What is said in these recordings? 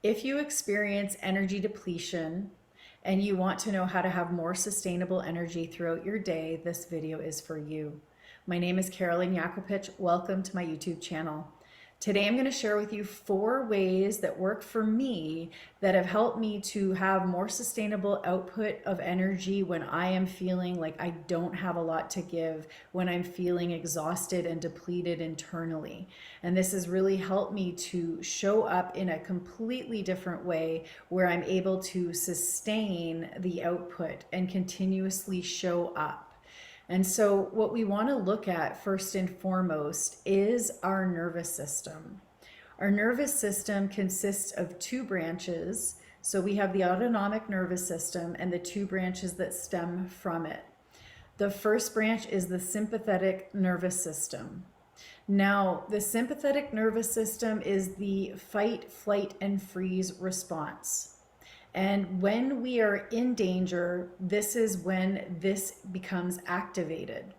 If you experience energy depletion and you want to know how to have more sustainable energy throughout your day, this video is for you. My name is Carolyn Yakopich. Welcome to my YouTube channel. Today I'm going to share with you 4 ways that work for me that have helped me to have more sustainable output of energy when I am feeling like I don't have a lot to give, when I'm feeling exhausted and depleted internally. And this has really helped me to show up in a completely different way where I'm able to sustain the output and continuously show up. And so what we want to look at first and foremost is our nervous system. Our nervous system consists of 2 branches. So we have the autonomic nervous system and the 2 branches that stem from it. The first branch is the sympathetic nervous system. Now, the sympathetic nervous system is the fight, flight, and freeze response. And when we are in danger, this is when this becomes activated.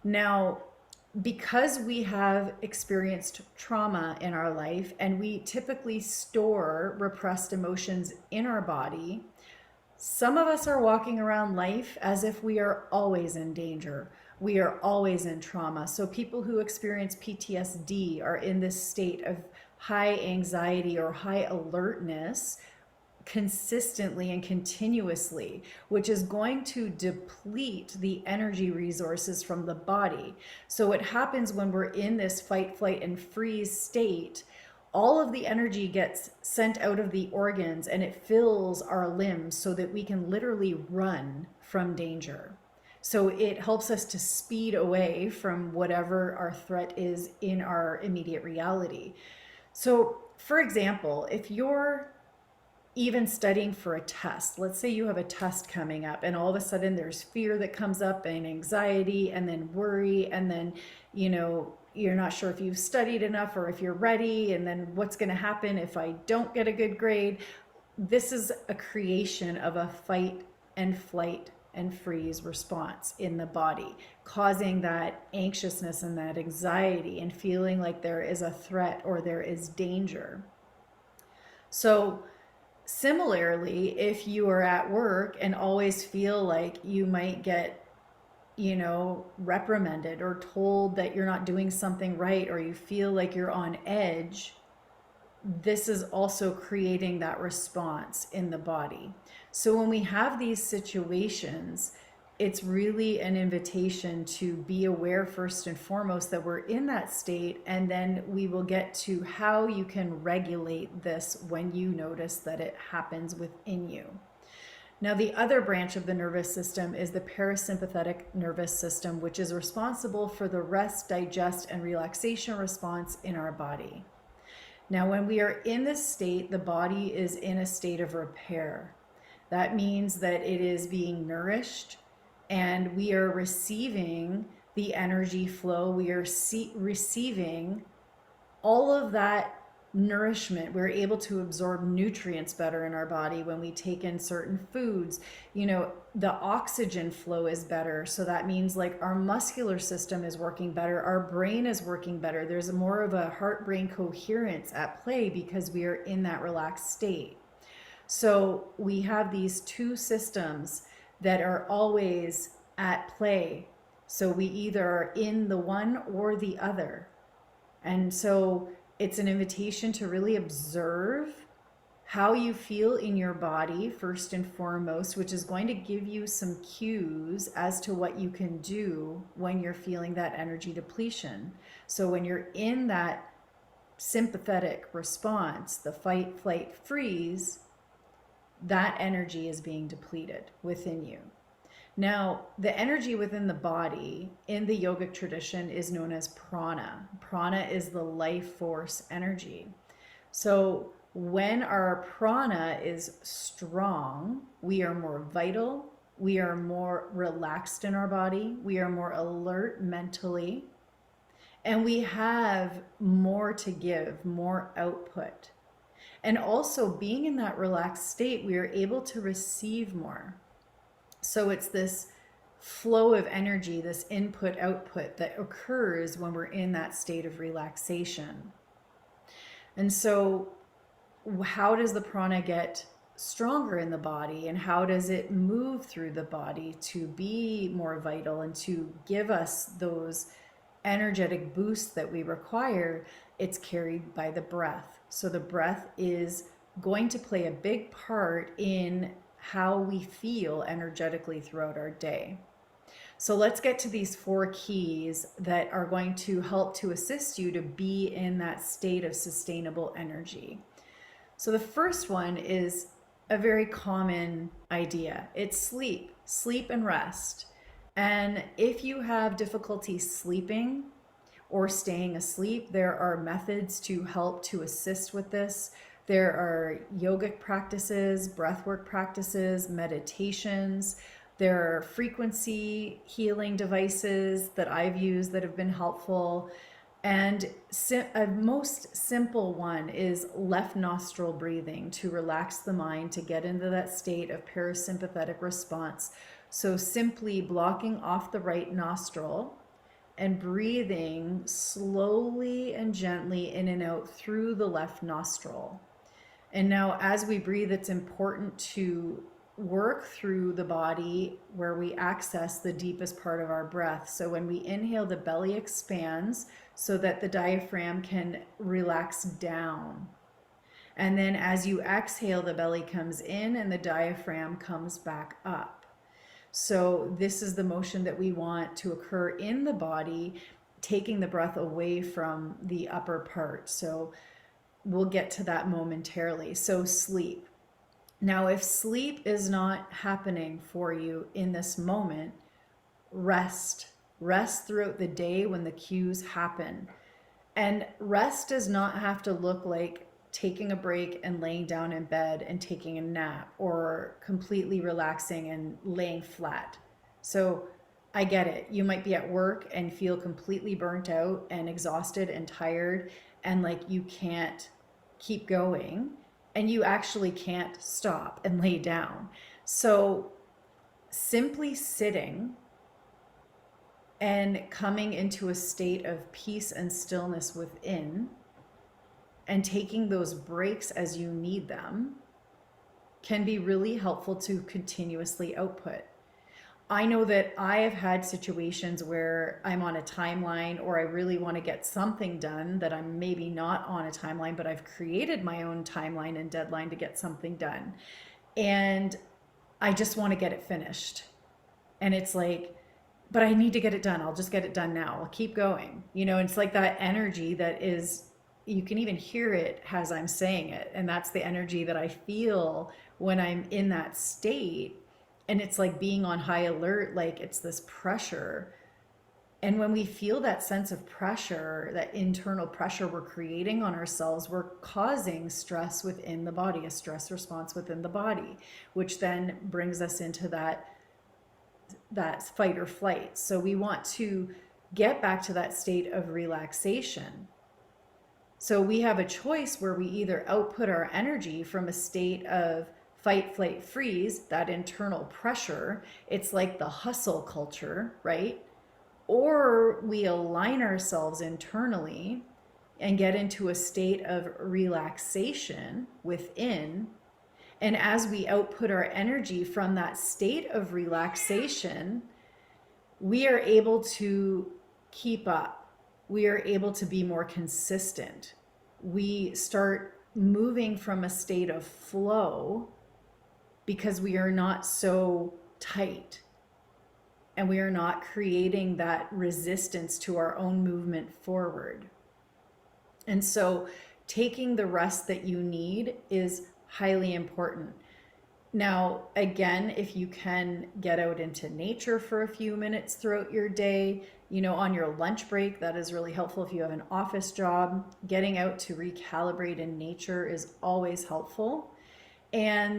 Now, because we have experienced trauma in our life and we typically store repressed emotions in our body, some of us are walking around life as if we are always in danger. We are always in trauma. So people who experience PTSD are in this state of high anxiety or high alertness consistently and continuously, which is going to deplete the energy resources from the body. So what happens when we're in this fight, flight, and freeze state, all of the energy gets sent out of the organs and it fills our limbs so that we can literally run from danger. So it helps us to speed away from whatever our threat is in our immediate reality. So for example, if you're even studying for a test. Let's say you have a test coming up and all of a sudden there's fear that comes up and anxiety and then worry and then, you're not sure if you've studied enough or if you're ready and then what's going to happen if I don't get a good grade. This is a creation of a fight and flight and freeze response in the body, causing that anxiousness and that anxiety and feeling like there is a threat or there is danger. So similarly, if you are at work and always feel like you might get, reprimanded or told that you're not doing something right, or you feel like you're on edge, this is also creating that response in the body. So when we have these situations, it's really an invitation to be aware first and foremost that we're in that state, and then we will get to how you can regulate this when you notice that it happens within you. Now, the other branch of the nervous system is the parasympathetic nervous system, which is responsible for the rest, digest, and relaxation response in our body. Now, when we are in this state, the body is in a state of repair. That means that it is being nourished, and we are receiving the energy flow. We are receiving all of that nourishment. We're able to absorb nutrients better in our body when we take in certain foods. The oxygen flow is better. So that means like our muscular system is working better. Our brain is working better. There's more of a heart-brain coherence at play because we are in that relaxed state. So we have these 2 systems that are always at play. So we either are in the one or the other. And so it's an invitation to really observe how you feel in your body first and foremost, which is going to give you some cues as to what you can do when you're feeling that energy depletion. So when you're in that sympathetic response, the fight, flight, freeze, that energy is being depleted within you. Now, the energy within the body in the yogic tradition is known as prana. Prana is the life force energy. So when our prana is strong, we are more vital, we are more relaxed in our body, we are more alert mentally, and we have more to give, more output. And also being in that relaxed state, we are able to receive more. So it's this flow of energy, this input output that occurs when we're in that state of relaxation. And so how does the prana get stronger in the body, and how does it move through the body to be more vital and to give us those energetic boosts that we require? It's carried by the breath. So the breath is going to play a big part in how we feel energetically throughout our day. So let's get to these 4 keys that are going to help to assist you to be in that state of sustainable energy. So the first one is a very common idea. It's sleep, sleep and rest. And if you have difficulty sleeping or staying asleep, there are methods to help to assist with this. There are yogic practices, breathwork practices, meditations. There are frequency healing devices that I've used that have been helpful. And a most simple one is left nostril breathing to relax the mind, to get into that state of parasympathetic response. So simply blocking off the right nostril and breathing slowly and gently in and out through the left nostril. And now as we breathe, it's important to work through the body where we access the deepest part of our breath. So when we inhale, the belly expands so that the diaphragm can relax down. And then as you exhale, the belly comes in and the diaphragm comes back up. So this is the motion that we want to occur in the body, taking the breath away from the upper part. So we'll get to that momentarily. So sleep. Now, if sleep is not happening for you in this moment, rest. Rest throughout the day when the cues happen. And rest does not have to look like taking a break and laying down in bed and taking a nap, or completely relaxing and laying flat. So I get it. You might be at work and feel completely burnt out and exhausted and tired, and like you can't keep going, and you actually can't stop and lay down. So simply sitting and coming into a state of peace and stillness within, and taking those breaks as you need them, can be really helpful to continuously output. I know that I have had situations where I'm on a timeline, or I really want to get something done that I'm maybe not on a timeline, but I've created my own timeline and deadline to get something done. And I just want to get it finished. And it's like, but I need to get it done. I'll just get it done now. I'll keep going. It's like that energy that is, you can even hear it as I'm saying it. And that's the energy that I feel when I'm in that state. And it's like being on high alert, like it's this pressure. And when we feel that sense of pressure, that internal pressure we're creating on ourselves, we're causing stress within the body, a stress response within the body, which then brings us into that fight or flight. So we want to get back to that state of relaxation. So we have a choice where we either output our energy from a state of fight, flight, freeze, that internal pressure. It's like the hustle culture, right? Or we align ourselves internally and get into a state of relaxation within. And as we output our energy from that state of relaxation, we are able to keep up. We are able to be more consistent. We start moving from a state of flow because we are not so tight, and we are not creating that resistance to our own movement forward. And so taking the rest that you need is highly important. Now, again, if you can get out into nature for a few minutes throughout your day, on your lunch break, that is really helpful. If you have an office job, getting out to recalibrate in nature is always helpful. And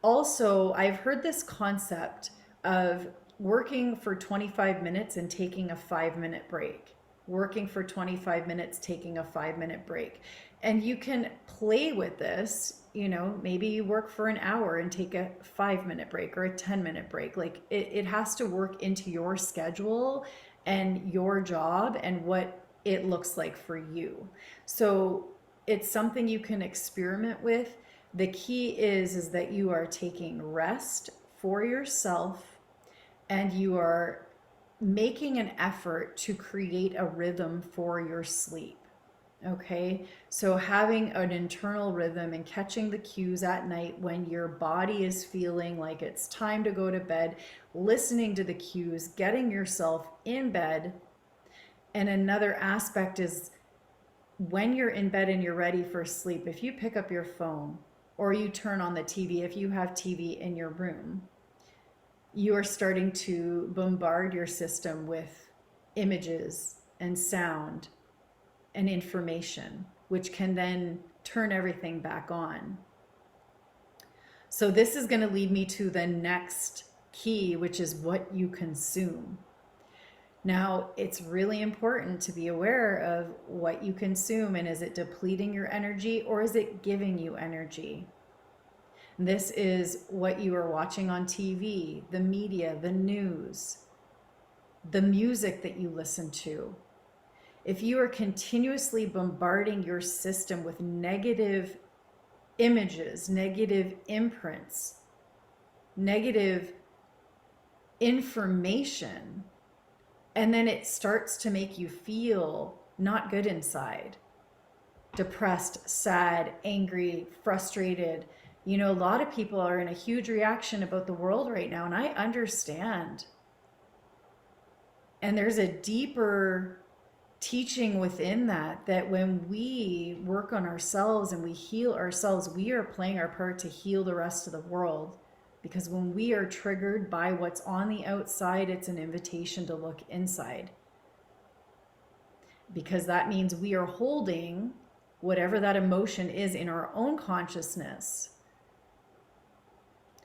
also, I've heard this concept of working for 25 minutes and taking a 5-minute break. Working for 25 minutes, taking a 5-minute break. And you can play with this, maybe you work for an hour and take a 5-minute break or a 10-minute break. Like it has to work into your schedule and your job and what it looks like for you. So it's something you can experiment with. The key is that you are taking rest for yourself and you are making an effort to create a rhythm for your sleep. Okay, so having an internal rhythm and catching the cues at night when your body is feeling like it's time to go to bed, listening to the cues, getting yourself in bed. And another aspect is when you're in bed and you're ready for sleep, if you pick up your phone or you turn on the TV, if you have TV in your room, you are starting to bombard your system with images and sound and information, which can then turn everything back on. So this is going to lead me to the next key, which is what you consume. Now, it's really important to be aware of what you consume, and is it depleting your energy or is it giving you energy? This is what you are watching on TV, the media, the news, the music that you listen to. If you are continuously bombarding your system with negative images, negative imprints, negative information, and then it starts to make you feel not good inside, depressed, sad, angry, frustrated. You know, a lot of people are in a huge reaction about the world right now, and I understand. And there's a deeper teaching within that when we work on ourselves and we heal ourselves, we are playing our part to heal the rest of the world. Because when we are triggered by what's on the outside, it's an invitation to look inside. Because that means we are holding whatever that emotion is in our own consciousness.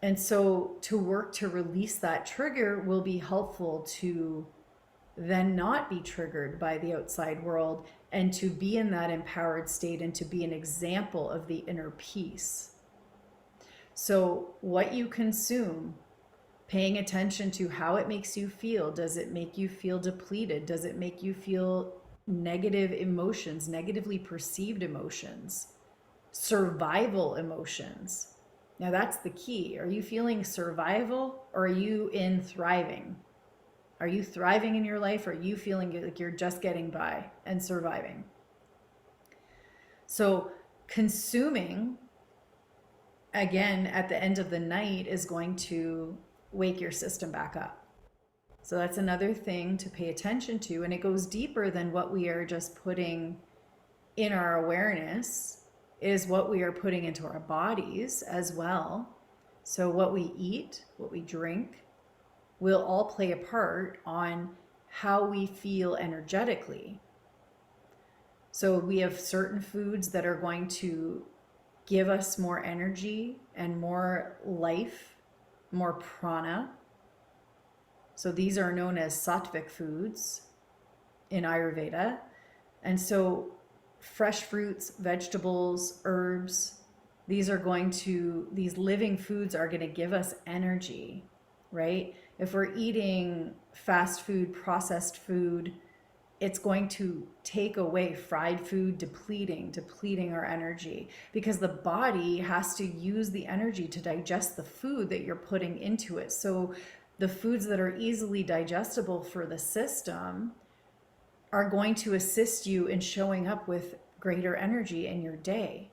And so to work to release that trigger will be helpful to then not be triggered by the outside world and to be in that empowered state and to be an example of the inner peace. So what you consume, paying attention to how it makes you feel. Does it make you feel depleted? Does it make you feel negative emotions, negatively perceived emotions, survival emotions? Now that's the key. Are you feeling survival or are you in thriving? Are you thriving in your life or are you feeling like you're just getting by and surviving? So consuming, again, at the end of the night is going to wake your system back up. So that's another thing to pay attention to. And it goes deeper than what we are just putting in our awareness, is what we are putting into our bodies as well. So what we eat, what we drink, will all play a part on how we feel energetically. So we have certain foods that are going to give us more energy and more life, more prana. So these are known as sattvic foods in Ayurveda. And so fresh fruits, vegetables, herbs, these living foods are going to give us energy, right? If we're eating fast food, processed food, it's going to take away fried food, depleting our energy, because the body has to use the energy to digest the food that you're putting into it. So the foods that are easily digestible for the system are going to assist you in showing up with greater energy in your day.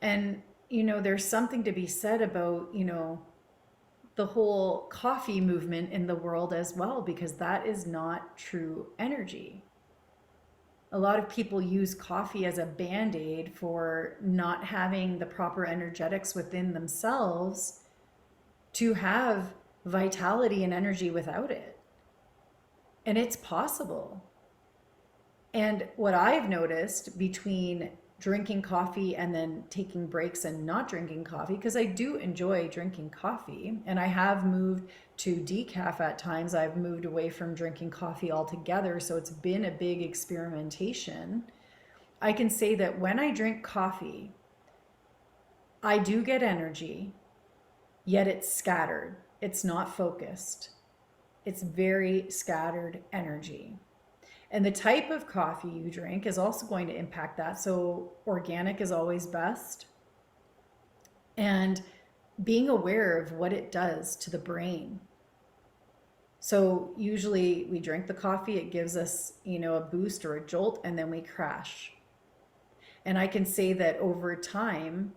And, there's something to be said about, the whole coffee movement in the world as well, because that is not true energy. A lot of people use coffee as a band-aid for not having the proper energetics within themselves to have vitality and energy without it. And it's possible. And what I've noticed between drinking coffee and then taking breaks and not drinking coffee, because I do enjoy drinking coffee and I have moved to decaf at times. I've moved away from drinking coffee altogether. So it's been a big experimentation. I can say that when I drink coffee, I do get energy, yet it's scattered. It's not focused. It's very scattered energy. And the type of coffee you drink is also going to impact that. So organic is always best. And being aware of what it does to the brain. So usually we drink the coffee, it gives us, a boost or a jolt, and then we crash. And I can say that over time,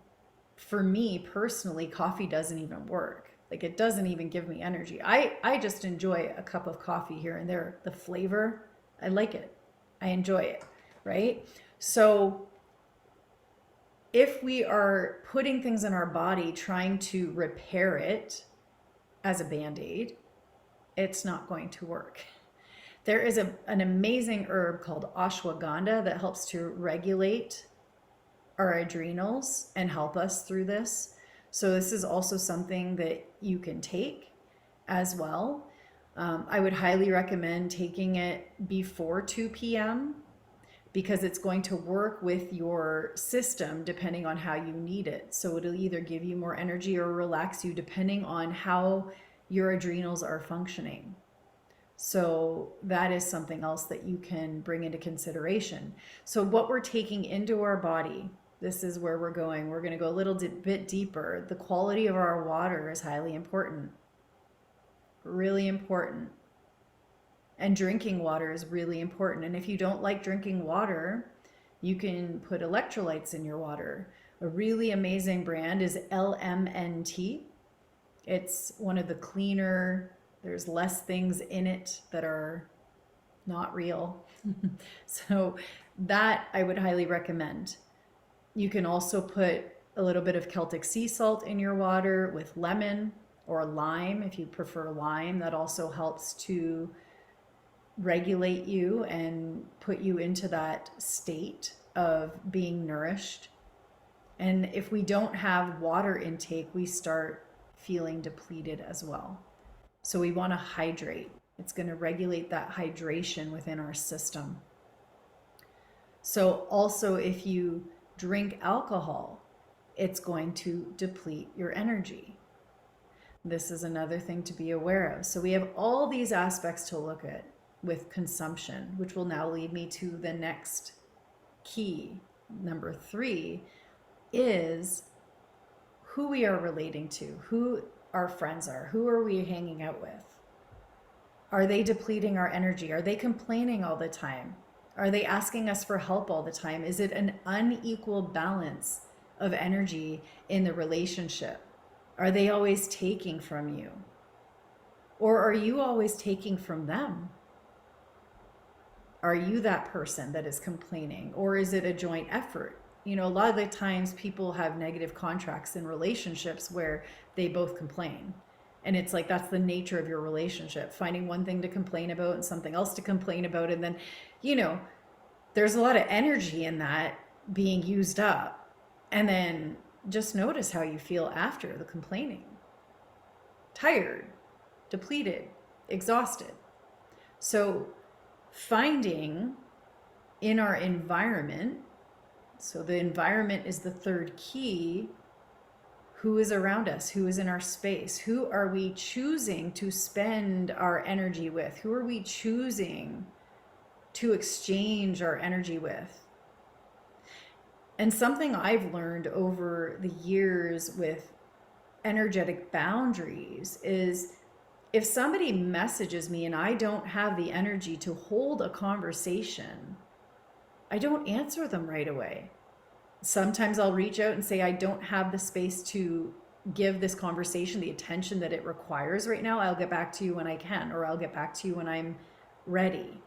for me personally, coffee doesn't even work. Like it doesn't even give me energy. I just enjoy a cup of coffee here and there. The flavor, I like it. I enjoy it, right? So if we are putting things in our body trying to repair it as a band-aid, it's not going to work. There is an amazing herb called ashwagandha that helps to regulate our adrenals and help us through this. So this is also something that you can take as well. I would highly recommend taking it before 2 p.m. because it's going to work with your system depending on how you need it. So it'll either give you more energy or relax you depending on how your adrenals are functioning. So that is something else that you can bring into consideration. So what we're taking into our body, this is where we're going. We're going to go a little bit deeper. The quality of our water is highly important. Really important. And drinking water is really important. And if you don't like drinking water, you can put electrolytes in your water. A really amazing brand is LMNT. It's one of the cleaner, there's less things in it that are not real. So that I would highly recommend. You can also put a little bit of Celtic sea salt in your water with lemon or lime if you prefer lime. That also helps to regulate you and put you into that state of being nourished. And if we don't have water intake, we start feeling depleted as well. So we want to hydrate. It's going to regulate that hydration within our system. So also if you drink alcohol, it's going to deplete your energy. This is another thing to be aware of. So we have all these aspects to look at with consumption, which will now lead me to the next key. Number 3 is who we are relating to, who our friends are, who are we hanging out with? Are they depleting our energy? Are they complaining all the time? Are they asking us for help all the time? Is it an unequal balance of energy in the relationship? Are they always taking from you? Or are you always taking from them? Are you that person that is complaining? Or is it a joint effort? A lot of the times people have negative contracts in relationships where they both complain. And it's like, that's the nature of your relationship, finding one thing to complain about and something else to complain about. And then, there's a lot of energy in that being used up. And then just notice how you feel after the complaining. Tired, depleted, exhausted. So finding in our environment, so the environment is the third key. Who is around us? Who is in our space? Who are we choosing to spend our energy with? Who are we choosing to exchange our energy with? And something I've learned over the years with energetic boundaries is if somebody messages me and I don't have the energy to hold a conversation, I don't answer them right away. Sometimes I'll reach out and say, I don't have the space to give this conversation the attention that it requires right now. I'll get back to you when I can, or I'll get back to you when I'm ready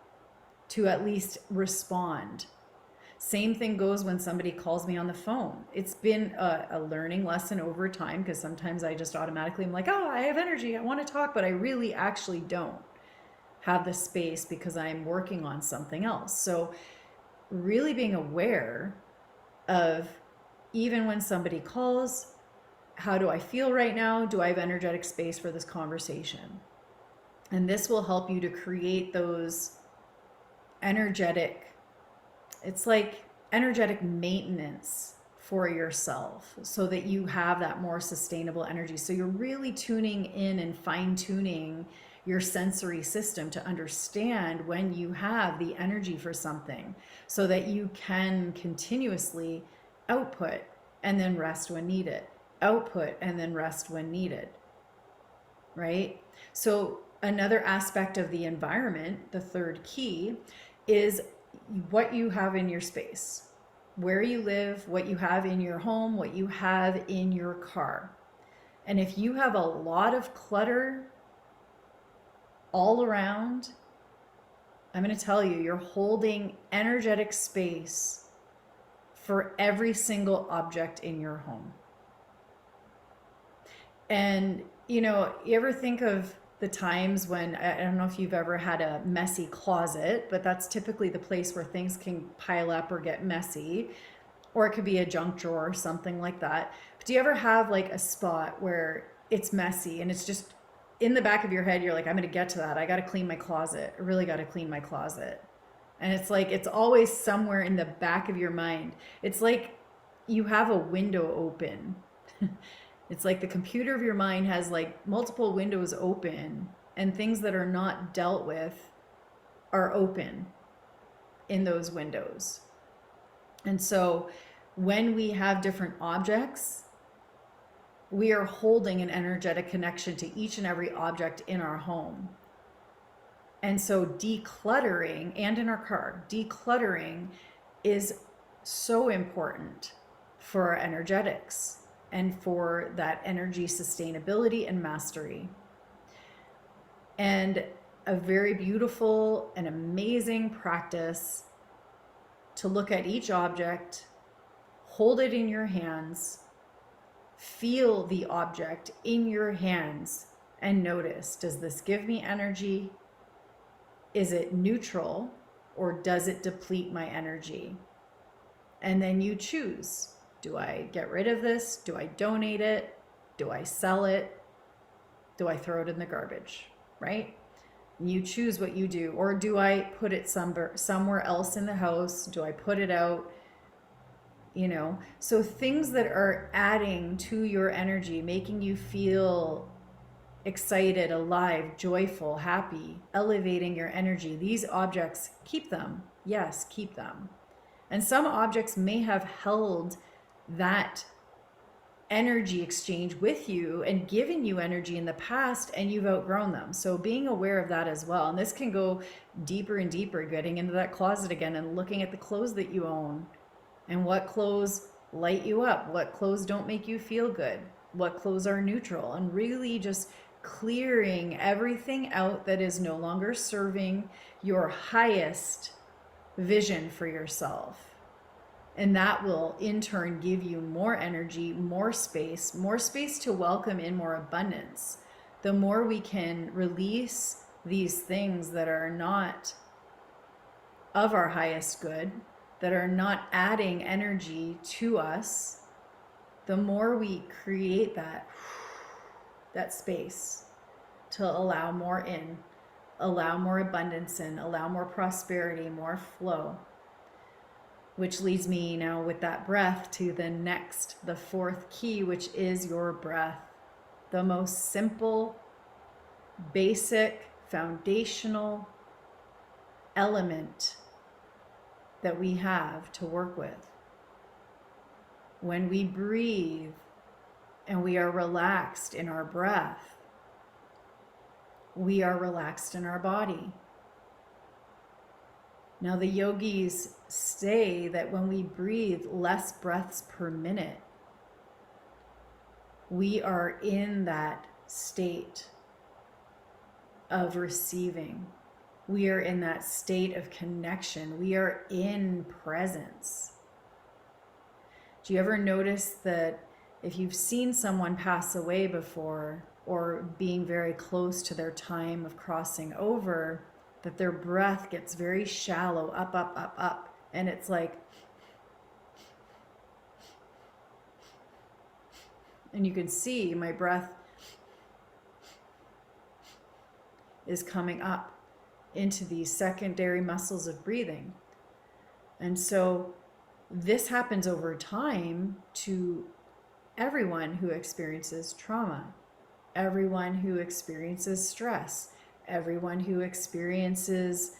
to at least respond. Same thing goes when somebody calls me on the phone. It's been a learning lesson over time because sometimes I just automatically am like, oh, I have energy, I want to talk, but I really actually don't have the space because I'm working on something else. So really being aware of, even when somebody calls, how do I feel right now? Do I have energetic space for this conversation? And this will help you to create those energetic, it's like energetic maintenance for yourself so that you have that more sustainable energy. So you're really tuning in and fine tuning your sensory system to understand when you have the energy for something so that you can continuously output and then rest when needed, output and then rest when needed, right? So another aspect of the environment, the third key, is what you have in your space, where you live, what you have in your home, what you have in your car. And if you have a lot of clutter all around, I'm going to tell you, you're holding energetic space for every single object in your home. And, you ever think of the times when, I don't know if you've ever had a messy closet, but that's typically the place where things can pile up or get messy, or it could be a junk drawer or something like that. But do you ever have like a spot where it's messy and it's just in the back of your head, you're like, I'm going to get to that. I got to clean my closet. I really got to clean my closet. And it's like, it's always somewhere in the back of your mind. It's like you have a window open. It's like the computer of your mind has like multiple windows open, and things that are not dealt with are open in those windows. And so when we have different objects, we are holding an energetic connection to each and every object in our home. And so decluttering, and in our car, decluttering is so important for our energetics and for that energy sustainability and mastery. And a very beautiful and amazing practice to look at each object, hold it in your hands, feel the object in your hands, and notice, does this give me energy? Is it neutral, or does it deplete my energy? And then you choose. Do I get rid of this? Do I donate it? Do I sell it? Do I throw it in the garbage, right? You choose what you do. Or do I put it somewhere else in the house? Do I put it out? So things that are adding to your energy, making you feel excited, alive, joyful, happy, elevating your energy, these objects, keep them. Yes, keep them. And some objects may have held that energy exchange with you and given you energy in the past, and you've outgrown them. So being aware of that as well. And this can go deeper and deeper, getting into that closet again and looking at the clothes that you own and what clothes light you up, what clothes don't make you feel good, what clothes are neutral, and really just clearing everything out that is no longer serving your highest vision for yourself. And that will in turn give you more energy, more space to welcome in more abundance. The more we can release these things that are not of our highest good, that are not adding energy to us, the more we create that space to allow more in, allow more abundance in, allow more prosperity, more flow. Which leads me now with that breath to the fourth key, which is your breath. The most simple, basic, foundational element that we have to work with. When we breathe and we are relaxed in our breath, we are relaxed in our body. Now, the yogis say that when we breathe less breaths per minute, we are in that state of receiving. We are in that state of connection. We are in presence. Do you ever notice that if you've seen someone pass away before, or being very close to their time of crossing over, that their breath gets very shallow, up, up, up, up. And it's like, and you can see my breath is coming up into these secondary muscles of breathing. And so this happens over time to everyone who experiences trauma, everyone who experiences stress, everyone who experiences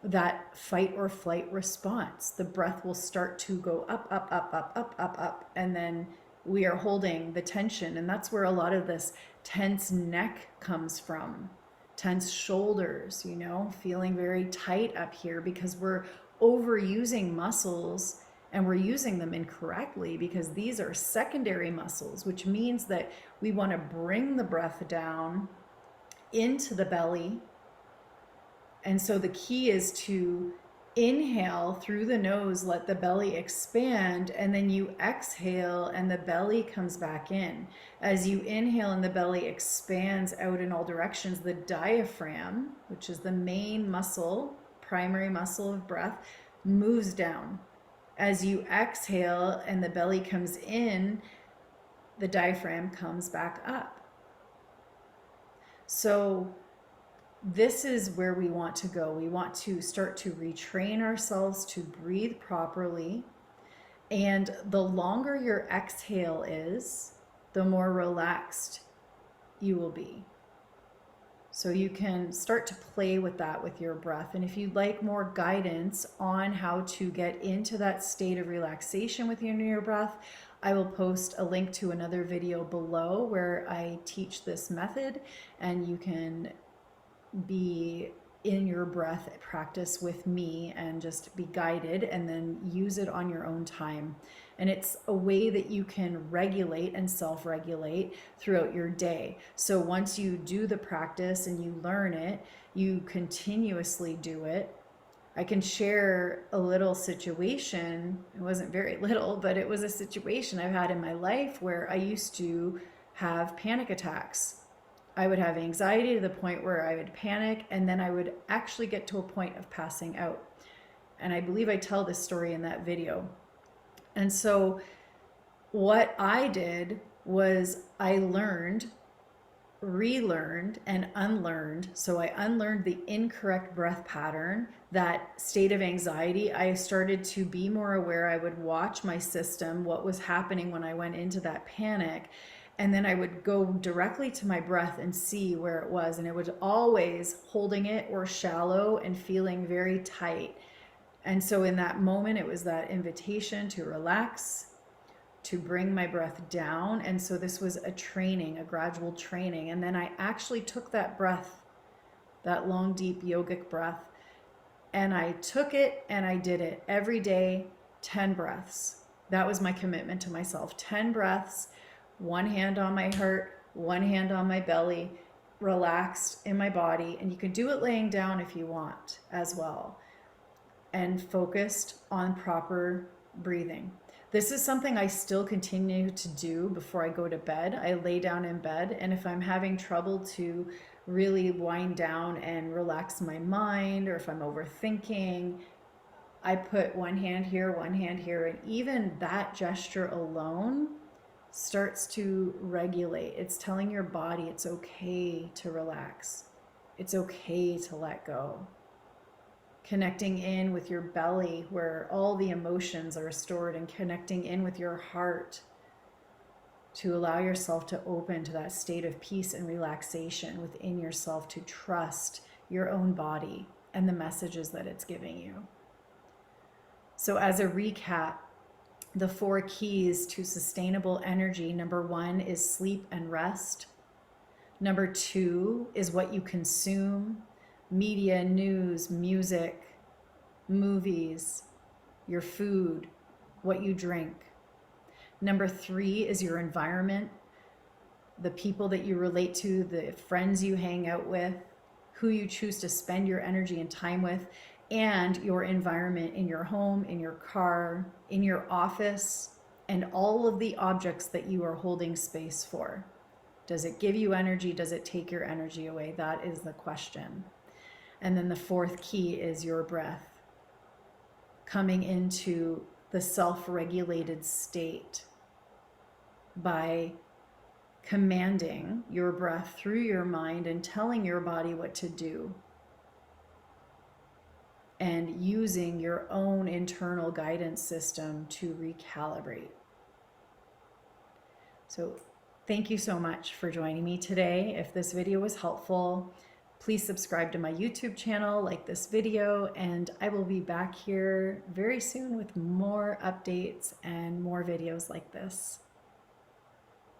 that fight or flight response. The breath will start to go up, up, up, up, up, up, up, and then we are holding the tension. And that's where a lot of this tense neck comes from, tense shoulders, you know, feeling very tight up here because we're overusing muscles and we're using them incorrectly because these are secondary muscles, which means that we want to bring the breath down into the belly. And so the key is to inhale through the nose, let the belly expand, and then you exhale and the belly comes back in. As you inhale and the belly expands out in all directions, the diaphragm, which is the main muscle, primary muscle of breath, moves down. As you exhale and the belly comes in, the diaphragm comes back up. So this is where we want to go. We want to start to retrain ourselves to breathe properly. And the longer your exhale is, the more relaxed you will be. So you can start to play with that with your breath. And if you'd like more guidance on how to get into that state of relaxation with your breath, I will post a link to another video below where I teach this method, and you can be in your breath practice with me and just be guided and then use it on your own time. And it's a way that you can regulate and self-regulate throughout your day. So once you do the practice and you learn it, you continuously do it. I can share a little situation. It wasn't very little, but it was a situation I've had in my life where I used to have panic attacks. I would have anxiety to the point where I would panic, and then I would actually get to a point of passing out. And I believe I tell this story in that video. And so what I did was I learned, relearned, and unlearned. So I unlearned the incorrect breath pattern, that state of anxiety. I started to be more aware. I would watch my system, what was happening when I went into that panic. And then I would go directly to my breath and see where it was. And it was always holding it or shallow and feeling very tight. And so in that moment, it was that invitation to relax, to bring my breath down. And so this was a training, a gradual training. And then I actually took that breath, that long, deep yogic breath, and I took it and I did it every day, 10 breaths. That was my commitment to myself, 10 breaths. One hand on my heart, one hand on my belly, relaxed in my body. And you can do it laying down if you want as well. And focused on proper breathing. This is something I still continue to do before I go to bed. I lay down in bed, and if I'm having trouble to really wind down and relax my mind, or if I'm overthinking, I put one hand here, and even that gesture alone starts to regulate. It's telling your body it's okay to relax. It's okay to let go. Connecting in with your belly where all the emotions are stored, and connecting in with your heart to allow yourself to open to that state of peace and relaxation within yourself, to trust your own body and the messages that it's giving you. So as a recap, the 4 keys to sustainable energy. Number 1 is sleep and rest. Number 2 is what you consume. Media, news, music, movies, your food, what you drink. Number 3 is your environment, the people that you relate to, the friends you hang out with, who you choose to spend your energy and time with, and your environment in your home, in your car, in your office, and all of the objects that you are holding space for. Does it give you energy? Does it take your energy away? That is the question. And then the 4th key is your breath. Coming into the self-regulated state by commanding your breath through your mind and telling your body what to do, and using your own internal guidance system to recalibrate. So thank you so much for joining me today. If this video was helpful, Please subscribe to my YouTube channel, like this video, and I will be back here very soon with more updates and more videos like this.